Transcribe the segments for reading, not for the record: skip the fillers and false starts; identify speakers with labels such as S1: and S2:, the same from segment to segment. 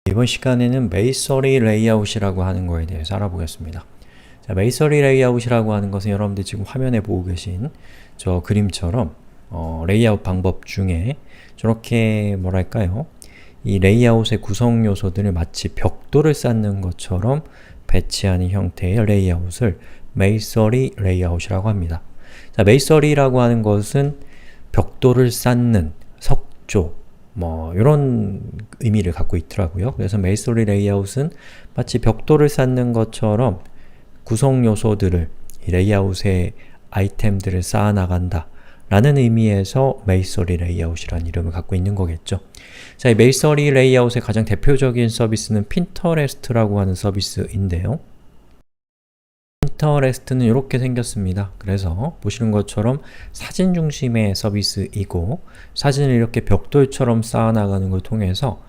S1: 이번 시간에는 메이서리 레이아웃이라고 하는 거에 대해서 알아보겠습니다. 자, 메이서리 레이아웃이라고 하는 것은 여러분들 지금 화면에 보고 계신 저 그림처럼 레이아웃 방법 중에 저렇게 뭐랄까요? 이 레이아웃의 구성 요소들을 마치 벽돌을 쌓는 것처럼 배치하는 형태의 레이아웃을 메이서리 레이아웃이라고 합니다. 자, 메이서리라고 하는 것은 벽돌을 쌓는, 석조, 이런 의미를 갖고 있더라고요. 그래서 메이서리 레이아웃은 마치 벽돌을 쌓는 것처럼 구성 요소들을, 이 레이아웃의 아이템들을 쌓아나간다 라는 의미에서 메이서리 레이아웃이라는 이름을 갖고 있는 거겠죠. 자, 이 메이서리 레이아웃의 가장 대표적인 서비스는 핀터레스트라고 하는 서비스인데요. 핀터레스트는 이렇게 생겼습니다. 그래서 보시는 것처럼 사진 중심의 서비스이고 사진을 이렇게 벽돌처럼 쌓아나가는 걸 통해서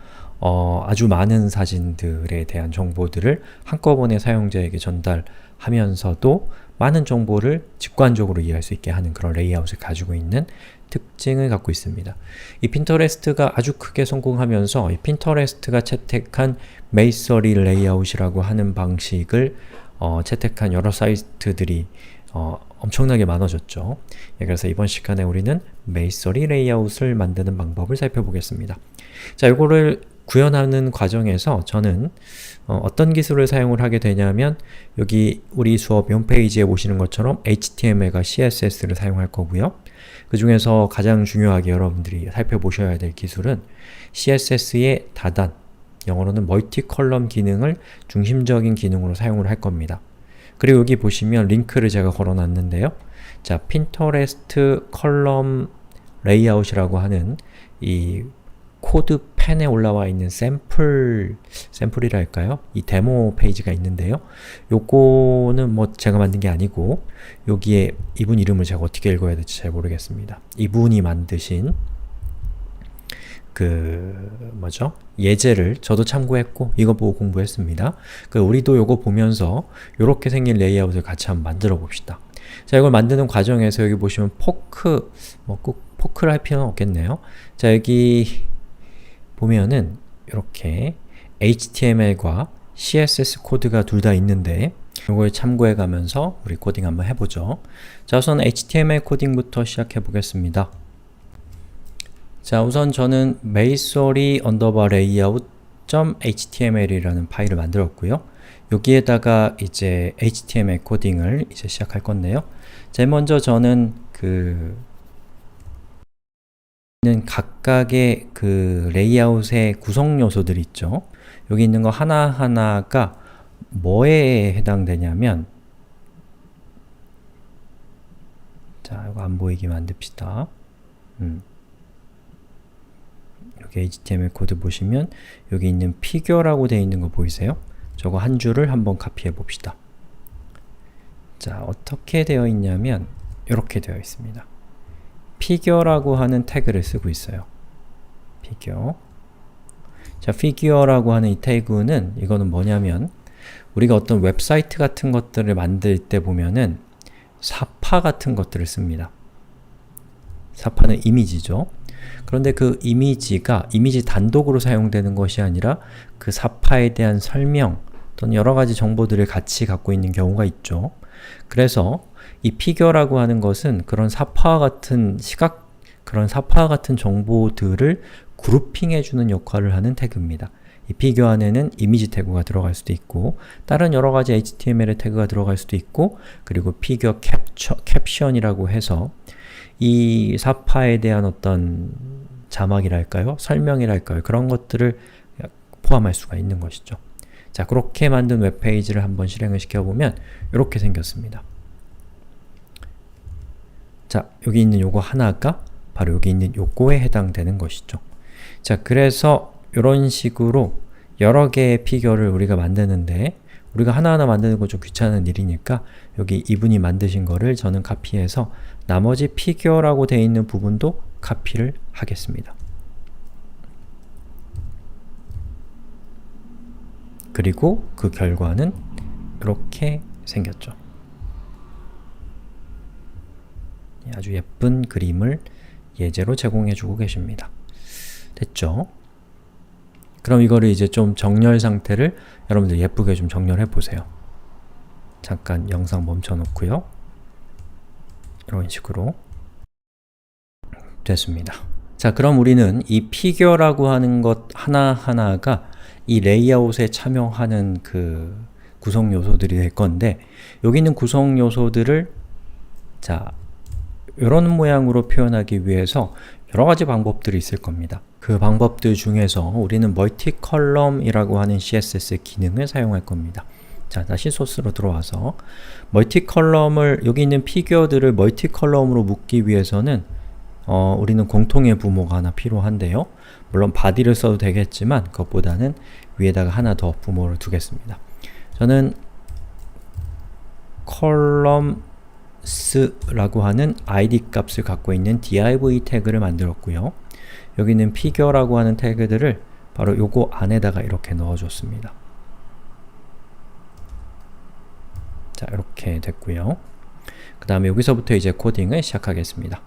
S1: 아주 많은 사진들에 대한 정보들을 한꺼번에 사용자에게 전달하면서도 많은 정보를 직관적으로 이해할 수 있게 하는 그런 레이아웃을 가지고 있는 특징을 갖고 있습니다. 이 핀터레스트가 아주 크게 성공하면서 이 핀터레스트가 채택한 메이서리 레이아웃이라고 하는 방식을 채택한 여러 사이트들이 엄청나게 많아졌죠. 그래서 이번 시간에 우리는 메이서리 레이아웃을 만드는 방법을 살펴보겠습니다. 자, 이거를 구현하는 과정에서 저는 어떤 기술을 사용을 하게 되냐면 여기 우리 수업 홈페이지에 보시는 것처럼 HTML과 CSS를 사용할 거고요. 그 중에서 가장 중요하게 여러분들이 살펴보셔야 될 기술은 CSS의 다단, 영어로는 멀티 컬럼 기능을 중심적인 기능으로 사용을 할 겁니다. 그리고 여기 보시면 링크를 제가 걸어 놨는데요. 자, 핀터레스트 컬럼 레이아웃이라고 하는 이 코드펜에 올라와 있는 샘플이랄까요? 이 데모 페이지가 있는데요. 요거는 제가 만든 게 아니고 여기에 이분 이름을 제가 어떻게 읽어야 될지 잘 모르겠습니다. 이분이 만드신 예제를 저도 참고했고 이거 보고 공부했습니다. 우리도 요거 보면서 요렇게 생긴 레이아웃을 같이 한번 만들어 봅시다. 자, 이걸 만드는 과정에서 여기 보시면 꼭 포크를 할 필요는 없겠네요. 자, 여기 보면은 이렇게 HTML과 CSS 코드가 둘 다 있는데 이걸 참고해 가면서 우리 코딩 한번 해보죠. 자, 우선 HTML 코딩부터 시작해 보겠습니다. 자, 우선 저는 메이서리 layout.html이라는 파일을 만들었고요. 여기에다가 이제 HTML 코딩을 이제 시작할 건데요. 제일 먼저 저는 각각의 레이아웃의 구성 요소들 있죠. 여기 있는 거 하나하나가 뭐에 해당되냐면, 자, 이거 안 보이게 만듭시다. 여기 HTML 코드 보시면 여기 있는 피규어라고 되어 있는 거 보이세요? 저거 한 줄을 한번 카피해 봅시다. 자, 어떻게 되어 있냐면 이렇게 되어 있습니다. 피규어라고 하는 태그를 쓰고 있어요. 피규어. 자, 피규어라고 하는 이 태그는 이거는 뭐냐면 우리가 어떤 웹사이트 같은 것들을 만들 때 보면은 사파 같은 것들을 씁니다. 사파는 이미지죠. 그런데 그 이미지가 이미지 단독으로 사용되는 것이 아니라 그 사파에 대한 설명 또는 여러가지 정보들을 같이 갖고 있는 경우가 있죠. 그래서 이 피규어라고 하는 것은 그런 사파와 같은 그런 사파와 같은 정보들을 그룹핑해주는 역할을 하는 태그입니다. 이 피규어 안에는 이미지 태그가 들어갈 수도 있고 다른 여러가지 HTML의 태그가 들어갈 수도 있고 그리고 피규어 캡션이라고 해서 이 사파에 대한 어떤 자막이랄까요? 설명이랄까요? 그런 것들을 포함할 수가 있는 것이죠. 자, 그렇게 만든 웹페이지를 한번 실행을 시켜보면 이렇게 생겼습니다. 자, 여기 있는 요거 하나가 바로 여기 있는 요거에 해당되는 것이죠. 자, 그래서 이런 식으로 여러 개의 피규어를 우리가 만드는데 우리가 하나하나 만드는 거 좀 귀찮은 일이니까 여기 이분이 만드신 거를 저는 카피해서 나머지 피규어라고 되어 있는 부분도 카피를 하겠습니다. 그리고 그 결과는 이렇게 생겼죠. 아주 예쁜 그림을 예제로 제공해 주고 계십니다. 됐죠? 그럼 이거를 이제 좀 정렬 상태를 여러분들 예쁘게 좀 정렬해 보세요. 잠깐 영상 멈춰 놓고요. 이런 식으로 됐습니다. 자, 그럼 우리는 이 피규어라고 하는 것 하나하나가 이 레이아웃에 참여하는 그 구성 요소들이 될 건데, 여기 있는 구성 요소들을 자, 이런 모양으로 표현하기 위해서 여러 가지 방법들이 있을 겁니다. 그 방법들 중에서 우리는 멀티컬럼이라고 하는 CSS 기능을 사용할 겁니다. 자, 다시 소스로 들어와서 멀티컬럼을, 여기 있는 피규어들을 멀티컬럼으로 묶기 위해서는 우리는 공통의 부모가 하나 필요한데요. 물론 바디를 써도 되겠지만 그것보다는 위에다가 하나 더 부모를 두겠습니다. 저는 columns라고 하는 id 값을 갖고 있는 div 태그를 만들었고요. 여기 있는 피규어라고 하는 태그들을 바로 요거 안에다가 이렇게 넣어줬습니다. 자, 이렇게 됐고요. 그 다음에 여기서부터 이제 코딩을 시작하겠습니다.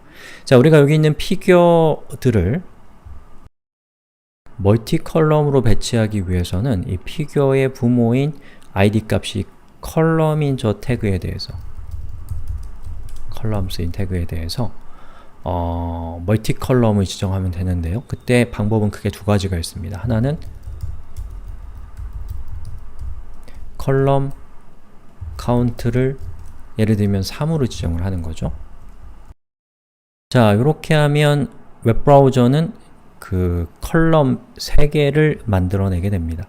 S1: 자, 우리가 여기 있는 피규어들을 멀티컬럼으로 배치하기 위해서는 이 피규어의 부모인 id 값이 컬럼인 저 태그에 대해서 컬럼스인 태그에 대해서 멀티컬럼을 지정하면 되는데요. 그때 방법은 크게 두 가지가 있습니다. 하나는 컬럼 카운트를 예를 들면 3으로 지정을 하는 거죠. 자, 이렇게 하면 웹브라우저는 그 컬럼 3개를 만들어내게 됩니다.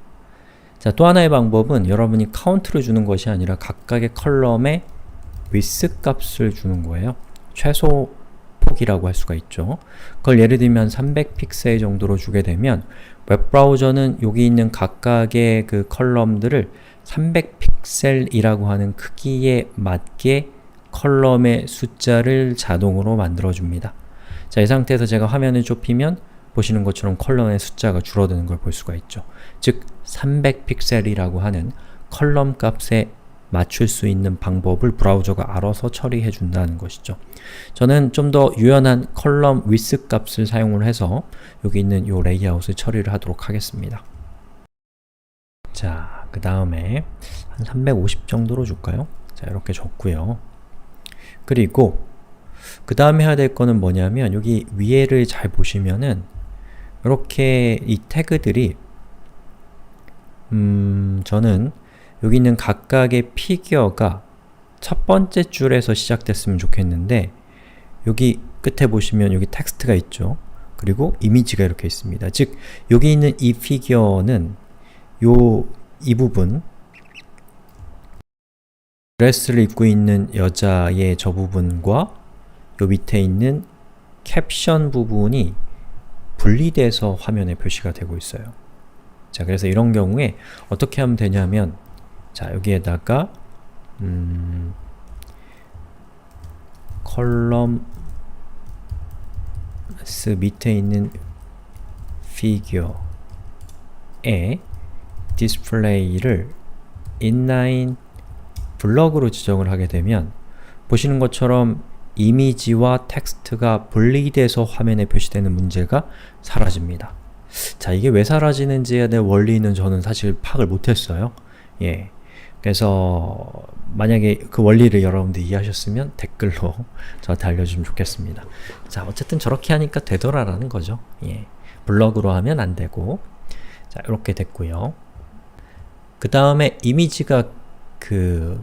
S1: 자, 또 하나의 방법은 여러분이 카운트를 주는 것이 아니라 각각의 컬럼에 width 값을 주는 거예요. 최소 폭이라고 할 수가 있죠. 그걸 예를 들면 300픽셀 정도로 주게 되면 웹브라우저는 여기 있는 각각의 그 컬럼들을 300픽셀이라고 하는 크기에 맞게 컬럼의 숫자를 자동으로 만들어줍니다. 자, 이 상태에서 제가 화면을 좁히면 보시는 것처럼 컬럼의 숫자가 줄어드는 걸 볼 수가 있죠. 즉, 300픽셀이라고 하는 컬럼 값에 맞출 수 있는 방법을 브라우저가 알아서 처리해 준다는 것이죠. 저는 좀 더 유연한 컬럼 width 값을 사용을 해서 여기 있는 이 레이아웃을 처리를 하도록 하겠습니다. 자, 그 다음에 한 350 정도로 줄까요? 자, 이렇게 줬고요. 그리고 그 다음에 해야 될 거는 뭐냐면 여기 위에를 잘 보시면은 이렇게 이 태그들이 저는 여기 있는 각각의 피규어가 첫 번째 줄에서 시작됐으면 좋겠는데 여기 끝에 보시면 여기 텍스트가 있죠. 그리고 이미지가 이렇게 있습니다. 즉, 여기 있는 이 피규어는 이 부분 드레스를 입고 있는 여자의 저 부분과 요 밑에 있는 캡션 부분이 분리돼서 화면에 표시가 되고 있어요. 자, 그래서 이런 경우에 어떻게 하면 되냐면 자, 여기에다가 컬럼스 밑에 있는 피규어에 디스플레이를 inline 블럭으로 지정을 하게 되면 보시는 것처럼 이미지와 텍스트가 분리돼서 화면에 표시되는 문제가 사라집니다. 자, 이게 왜 사라지는지에 대한 원리는 저는 사실 파악을 못했어요. 예. 그래서 만약에 그 원리를 여러분들이 이해하셨으면 댓글로 저한테 알려주시면 좋겠습니다. 자, 어쨌든 저렇게 하니까 되더라라는 거죠. 예. 블럭으로 하면 안 되고. 자, 이렇게 됐고요. 그 다음에 이미지가 그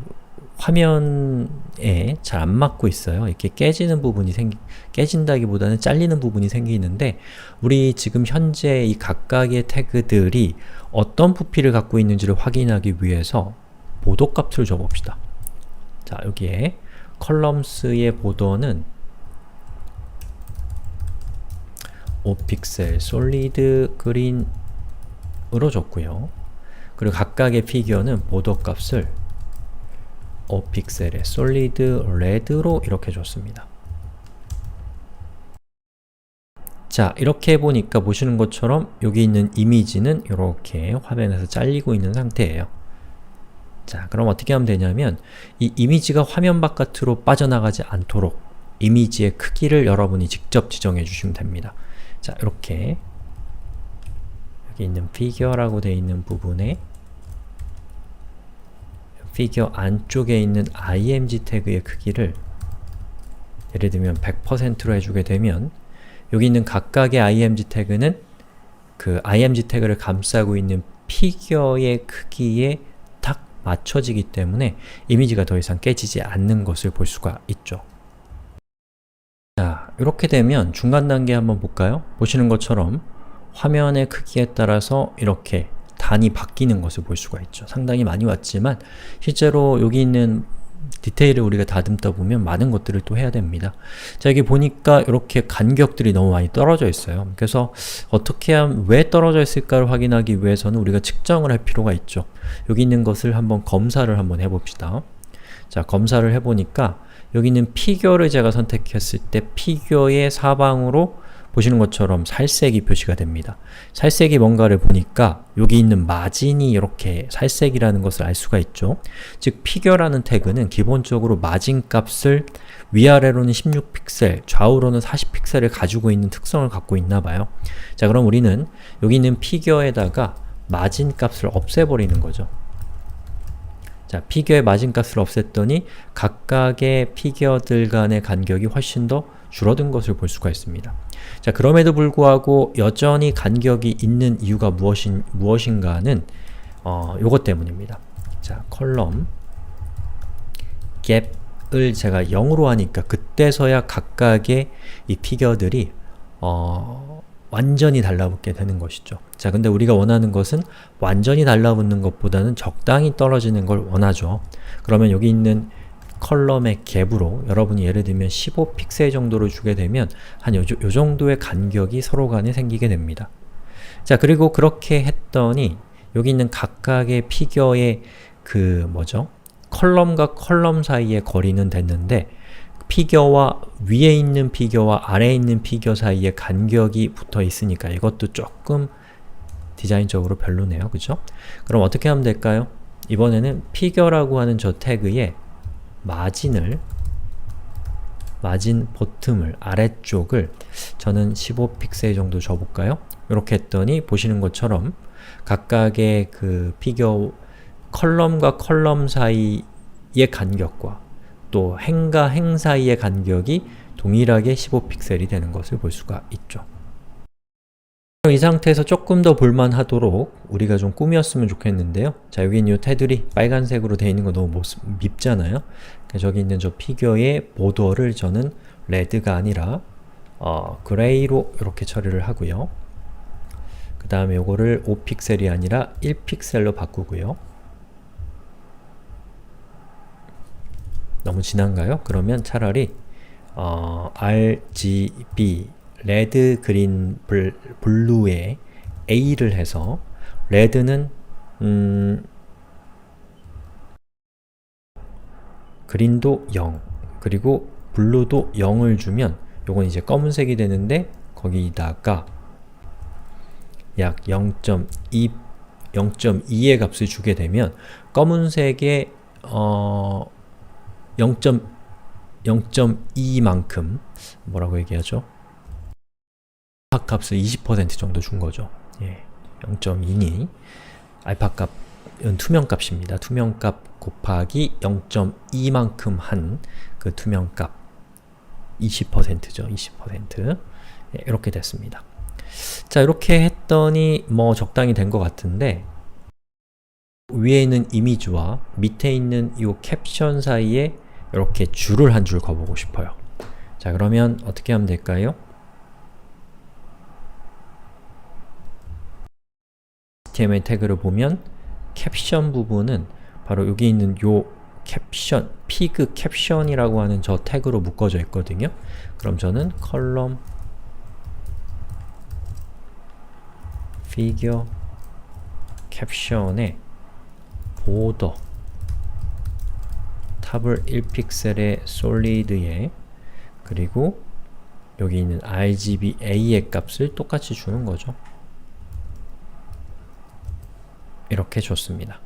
S1: 화면에 잘 안 맞고 있어요. 이렇게 깨지는 부분이 깨진다기보다는 잘리는 부분이 생기는데 우리 지금 현재 이 각각의 태그들이 어떤 부피를 갖고 있는지를 확인하기 위해서 보도 값을 줘봅시다. 자, 여기에 컬럼스의 보도는 5픽셀 솔리드 그린으로 줬고요. 그리고 각각의 피규어는 보도 값을 5픽셀의 솔리드 레드로 이렇게 줬습니다. 자, 이렇게 해보니까 보시는 것처럼 여기 있는 이미지는 이렇게 화면에서 잘리고 있는 상태예요. 자, 그럼 어떻게 하면 되냐면 이 이미지가 화면 바깥으로 빠져나가지 않도록 이미지의 크기를 여러분이 직접 지정해 주시면 됩니다. 자, 이렇게 여기 있는 figure라고 되어 있는 부분에 figure 안쪽에 있는 img 태그의 크기를 예를 들면 100%로 해주게 되면 여기 있는 각각의 img 태그는 그 img 태그를 감싸고 있는 피규어의 크기에 딱 맞춰지기 때문에 이미지가 더 이상 깨지지 않는 것을 볼 수가 있죠. 자, 이렇게 되면 중간 단계 한번 볼까요? 보시는 것처럼 화면의 크기에 따라서 이렇게 단이 바뀌는 것을 볼 수가 있죠. 상당히 많이 왔지만 실제로 여기 있는 디테일을 우리가 다듬다 보면 많은 것들을 또 해야 됩니다. 자, 여기 보니까 이렇게 간격들이 너무 많이 떨어져 있어요. 그래서 어떻게 하면 왜 떨어져 있을까를 확인하기 위해서는 우리가 측정을 할 필요가 있죠. 여기 있는 것을 한번 검사를 한번 해봅시다. 자, 검사를 해보니까 여기 있는 피규어를 제가 선택했을 때 피규어의 사방으로 보시는 것처럼 살색이 표시가 됩니다. 살색이 뭔가를 보니까 여기 있는 마진이 이렇게 살색이라는 것을 알 수가 있죠. 즉, 피규어라는 태그는 기본적으로 마진 값을 위아래로는 16픽셀, 좌우로는 40픽셀을 가지고 있는 특성을 갖고 있나 봐요. 자, 그럼 우리는 여기 있는 피규어에다가 마진 값을 없애버리는 거죠. 자, 피규어의 마진 값을 없앴더니 각각의 피규어들 간의 간격이 훨씬 더 줄어든 것을 볼 수가 있습니다. 자, 그럼에도 불구하고 여전히 간격이 있는 이유가 무엇인가는 요것 때문입니다. 자, 컬럼 갭을 제가 0으로 하니까 그때서야 각각의 이 피규어들이 완전히 달라붙게 되는 것이죠. 자, 근데 우리가 원하는 것은 완전히 달라붙는 것보다는 적당히 떨어지는 걸 원하죠. 그러면 여기 있는 컬럼의 갭으로 여러분이 예를 들면 15픽셀 정도를 주게 되면 한 요 정도의 간격이 서로 간에 생기게 됩니다. 자, 그리고 그렇게 했더니 여기 있는 각각의 피규어의 그 컬럼과 컬럼 사이의 거리는 됐는데 피규어와 위에 있는 피규어와 아래에 있는 피규어 사이에 간격이 붙어 있으니까 이것도 조금 디자인적으로 별로네요. 그죠? 그럼 어떻게 하면 될까요? 이번에는 피규어라고 하는 저 태그에 마진 버튼을 아래쪽을 저는 15픽셀 정도 줘볼까요? 이렇게 했더니 보시는 것처럼 각각의 그 피규어 컬럼과 컬럼 사이의 간격과 또 행과 행 사이의 간격이 동일하게 15픽셀이 되는 것을 볼 수가 있죠. 이 상태에서 조금 더 볼만하도록 우리가 좀 꾸몄으면 좋겠는데요. 자, 여기 있는 이 테두리 빨간색으로 되어 있는 거 너무 밉잖아요. 저기 있는 저 피규어의 보더를 저는 레드가 아니라 그레이로 이렇게 처리를 하고요. 그 다음에 요거를 5픽셀이 아니라 1픽셀로 바꾸고요. 너무 진한가요? 그러면 차라리 RGB 레드, 그린, 블루에 A를 해서 레드는 그린도 0 그리고 블루도 0을 주면 요건 이제 검은색이 되는데 거기다가 약 0.2의 값을 주게 되면 검은색의 0.2만큼 뭐라고 얘기하죠? 알파 값을 20% 정도 준 거죠. 예, 0.2니 알파 값은 투명 값입니다. 투명 값 곱하기 0.2만큼 한 그 투명 값 20%죠. 20%. 예, 이렇게 됐습니다. 자, 이렇게 했더니 뭐 적당히 된 것 같은데 위에 있는 이미지와 밑에 있는 이 캡션 사이에 이렇게 줄을 한 줄 그어보고 싶어요. 자, 그러면 어떻게 하면 될까요? HTML 태그를 보면 캡션 부분은 바로 여기 있는 요 캡션, 피그 캡션이라고 하는 저 태그로 묶어져 있거든요. 그럼 저는 컬럼 피규어 캡션에 보더 탑을 1픽셀의 솔리드에 그리고 여기 있는 RGBA의 값을 똑같이 주는 거죠. 이렇게 줬습니다.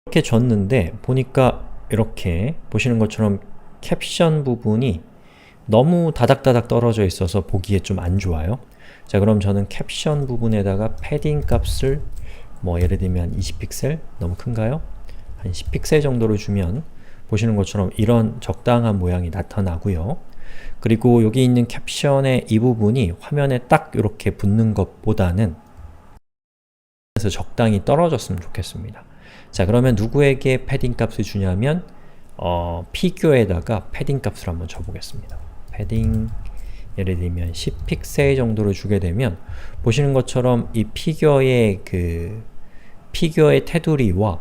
S1: 이렇게 줬는데 보니까 이렇게 보시는 것처럼 캡션 부분이 너무 다닥다닥 떨어져 있어서 보기에 좀 안 좋아요. 자, 그럼 저는 캡션 부분에다가 패딩 값을 뭐 예를 들면 20픽셀? 너무 큰가요? 한 10픽셀 정도로 주면 보시는 것처럼 이런 적당한 모양이 나타나고요. 그리고 여기 있는 캡션의 이 부분이 화면에 딱 이렇게 붙는 것보다는 그래서 적당히 떨어졌으면 좋겠습니다. 자, 그러면 누구에게 패딩 값을 주냐면 피규어에다가 패딩 값을 한번 줘보겠습니다. 패딩 예를 들면 10픽셀 정도로 주게 되면 보시는 것처럼 이 피규어의 피규어의 테두리와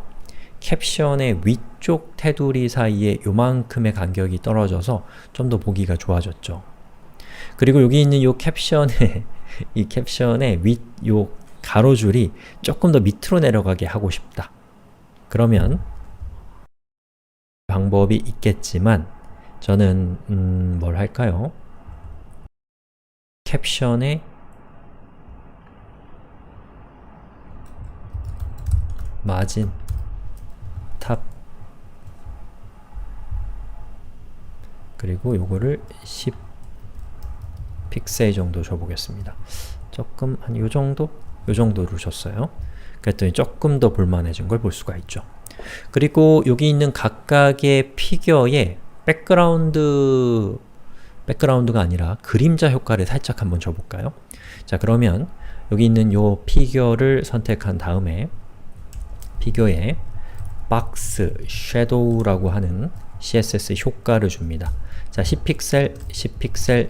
S1: 캡션의 위쪽 테두리 사이에 요만큼의 간격이 떨어져서 좀 더 보기가 좋아졌죠. 그리고 여기 있는 요 캡션의 이 캡션의 요 가로줄이 조금 더 밑으로 내려가게 하고 싶다. 그러면 방법이 있겠지만 저는 뭘 할까요? 캡션의 마진 탑 그리고 요거를 10픽셀 정도 줘보겠습니다. 조금 한 요정도? 요정도로 줬어요. 그랬더니 조금 더 볼만해진 걸 볼 수가 있죠. 그리고 여기 있는 각각의 피규어의 백그라운드가 아니라 그림자 효과를 살짝 한번 줘볼까요? 자, 그러면 여기 있는 요 피규어를 선택한 다음에 피규어에 박스 섀도우라고 하는 CSS 효과를 줍니다. 자, 10픽셀, 10픽셀,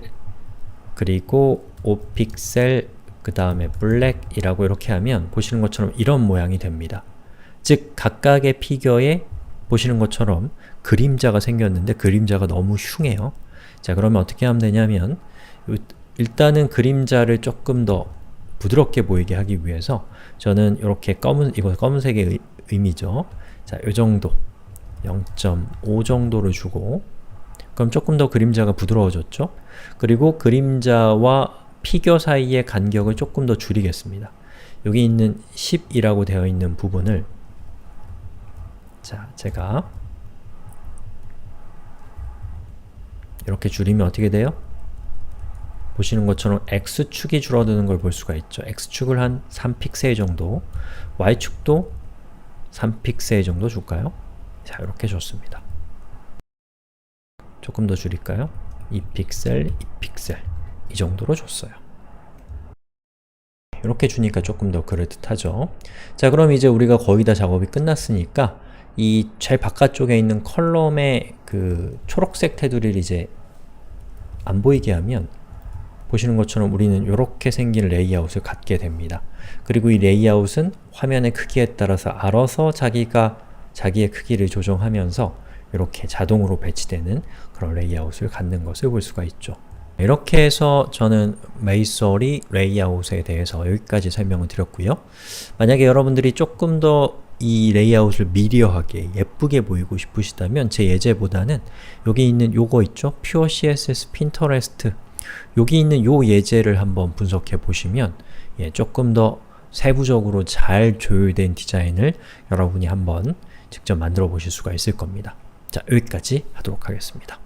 S1: 그리고 5픽셀, 그 다음에 블랙이라고 이렇게 하면 보시는 것처럼 이런 모양이 됩니다. 즉, 각각의 피규어에 보시는 것처럼 그림자가 생겼는데 그림자가 너무 흉해요. 자, 그러면 어떻게 하면 되냐면 일단은 그림자를 조금 더 부드럽게 보이게 하기 위해서 저는 이렇게 이거 검은색의 의미죠. 자, 요 정도 0.5 정도를 주고 그럼 조금 더 그림자가 부드러워졌죠? 그리고 그림자와 피규어 사이의 간격을 조금 더 줄이겠습니다. 여기 있는 10이라고 되어 있는 부분을 자, 제가 이렇게 줄이면 어떻게 돼요? 보시는 것처럼 X축이 줄어드는 걸 볼 수가 있죠. X축을 한 3픽셀 정도, Y축도 3픽셀 정도 줄까요? 자, 이렇게 줬습니다. 조금 더 줄일까요? 2픽셀, 2픽셀 이 정도로 줬어요. 이렇게 주니까 조금 더 그럴듯하죠. 자, 그럼 이제 우리가 거의 다 작업이 끝났으니까 이 제일 바깥쪽에 있는 컬럼의 그 초록색 테두리를 이제 안 보이게 하면 보시는 것처럼 우리는 이렇게 생긴 레이아웃을 갖게 됩니다. 그리고 이 레이아웃은 화면의 크기에 따라서 알아서 자기의 크기를 조정하면서 이렇게 자동으로 배치되는 그런 레이아웃을 갖는 것을 볼 수가 있죠. 이렇게 해서 저는 메이서리 레이아웃에 대해서 여기까지 설명을 드렸고요. 만약에 여러분들이 조금 더 이 레이아웃을 미려하게 예쁘게 보이고 싶으시다면 제 예제보다는 여기 있는 요거 있죠? 퓨어 CSS 핀터레스트 여기 있는 요 예제를 한번 분석해 보시면 조금 더 세부적으로 잘 조율된 디자인을 여러분이 한번 직접 만들어 보실 수가 있을 겁니다. 자, 여기까지 하도록 하겠습니다.